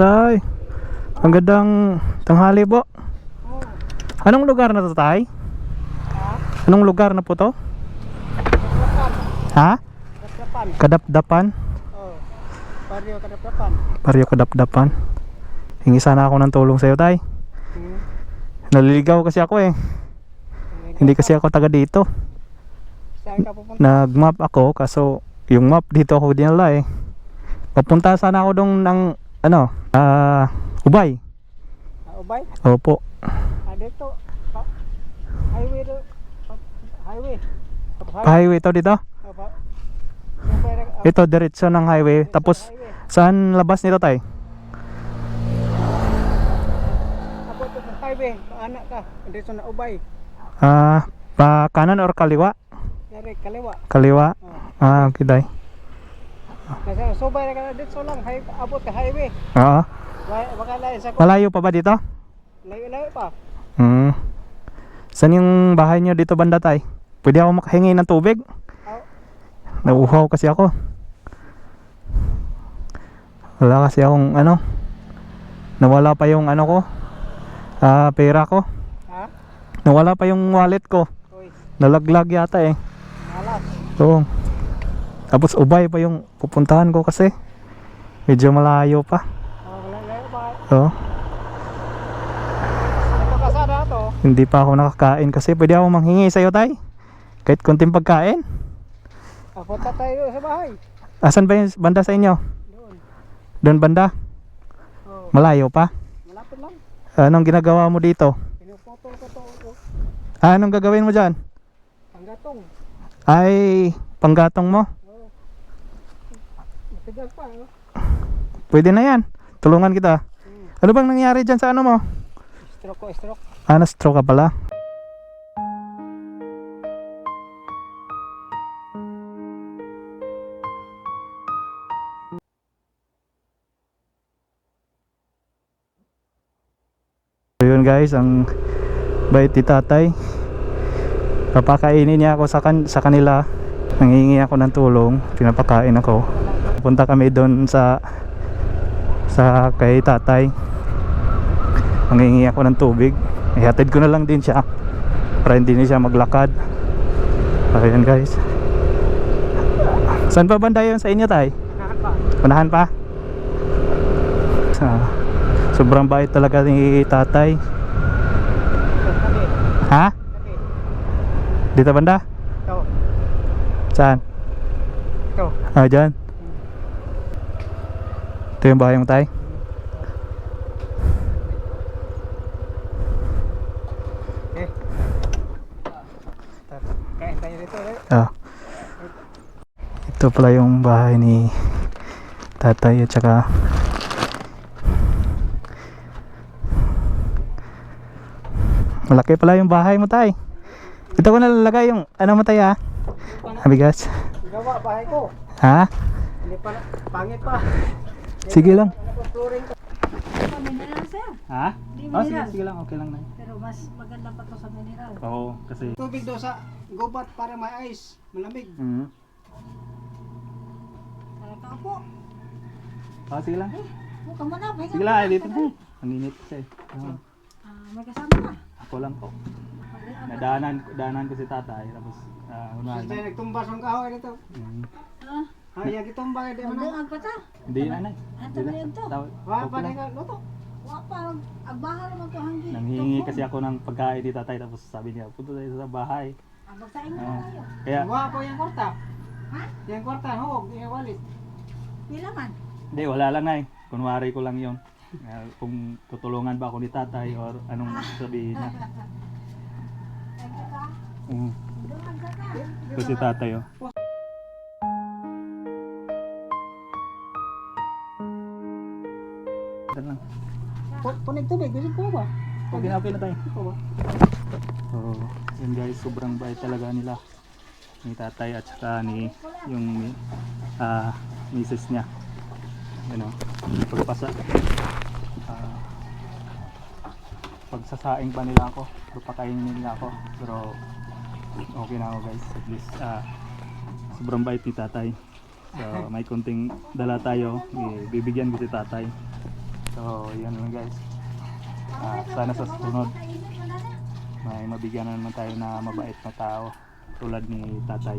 Day, ang gandang tanghali po. Anong lugar na to, tay? Anong lugar na po to? Ha? Kadapdapan? Oh, Baryo Kadapdapan. Baryo Kadapdapan. Hingi sana ako ng tulong sa'yo, tay. Naliligaw kasi ako eh. Hindi kasi ako taga dito. Saan ka pupunta? Nag-map ako, kaso yung map dito ako dinala eh. Papunta sana ako dong ng Ubay. Ubay? Opo. Dito. Highway do. Highway. Highway to dito? Opo. Ito diretso ng highway. Tapos saan labas nito, tay? Apo ito sa highway. Anak ka. Dito na Ubay. Pa kanan or kaliwa? Dari kaliwa. Kaliwa. Okay, tay. Kasi subay na ka dito lang. Abot ka highway. Oo. Baka lain sa Malayo pa ba dito? layo pa. Saan yung bahay nyo dito banda, tay? Pwede ako makahingi ng tubig? Nauuhaw kasi ako. Wala kasi akong nawala pa yung ko, pera ko. Ha? Nawala pa yung wallet ko. Uy, Nalaglag yata eh. malas. So, tapos Ubay pa yung pupuntahan ko kasi medyo malayo pa. Layo pa. So, Ito kasada to. hindi pa ako nakakain kasi pwede ako manghingi sa'yo, tay. Kahit konting pagkain. Punta tayo sa bahay. Asan ba yung banda sa inyo? Doon. Doon banda? Oh, Malayo pa? malapit lang. Anong ginagawa mo dito? Pinuputol ko to. Anong gagawin mo dyan? Panggatong. Ay, panggatong mo? Oh. Matigas pa. Pwede na yan. Tulungan kita. Ano bang nangyari dyan sa mo? Stroke. Na-stroke ka pala. So yun guys, ang bait ni tatay. Papakainin niya ako sa kanila. Nangingi ako ng tulong. Pinapakain ako. Punta kami doon sa kay tatay. Nangingi ako ng tubig. Ihatid ko na lang din siya para hindi na siya maglakad. Ayan guys. Saan pa banda yun sa inyo, tay? Unahan pa? Sobrang bait talaga ni tatay. Ha? Dito banda? Ito. Saan? Ito. Dyan. Ito yung bahay mo, tay? Kain tayo dito. Ito pala yung bahay ni tatay at saka malaki pala yung bahay mo, tay. Ito ko nalalagay yung mo, tay, ha? Bigas. Gawa bahay ko. Ha? Hindi pa pangit pa. Sige lang. Flooring ko. Mineral, sir. Ha? Di Oh, sige, mineral. sige lang. Okay lang na. Pero mas maganda pa to sa mineral. Oo, kasi Tubig daw sa gubat para may ice. Malamig. Talaga po. Oh, sige lang. Huwag ka muna. Sige lang, dito na. Ang init kasi. May kasama ka. Ako lang po. Nadaanan ko si tatay, tapos unahan. Tayo nagtumba sa kahoy dito. Yung gitumba kay di man. Magdaag pa ta. Hindi na, nay. Ang tabi ito. Wa pa ka luto. Wala pa. Agbahal mo to hanggi. Nanghihingi kasi ako ng pagkain ni tatay, tapos sabi niya, punta tayo sa bahay. Magsaing mo tayo. Kaya, Wa po yung kwarta. Ha? Yung kwarta huwag yung walit. Pila man. hindi, wala lang, nay. Kunwari ko lang yun. Kung tutulungan ba ako ni tatay or anong sabihin niya. Thank you ka. Doon ka ka. Ito si tatay, oh. Ito lang. Punig tubig, gusto ko ba? Okay na tayo. Ito ba? So, yun guys, sobrang bait talaga nila ni tatay at saka ni yung misis niya. Ano, pagpasa pagsasaing pa nila ako, pagpakainin nila ako, pero okay na ako guys, at least sobrang bait ni tatay. So may konting dala tayo, bibigyan ko si tatay. So, yun lang guys. Sana sa susunod may mabigyan na naman tayo na mabait na tao tulad ni tatay.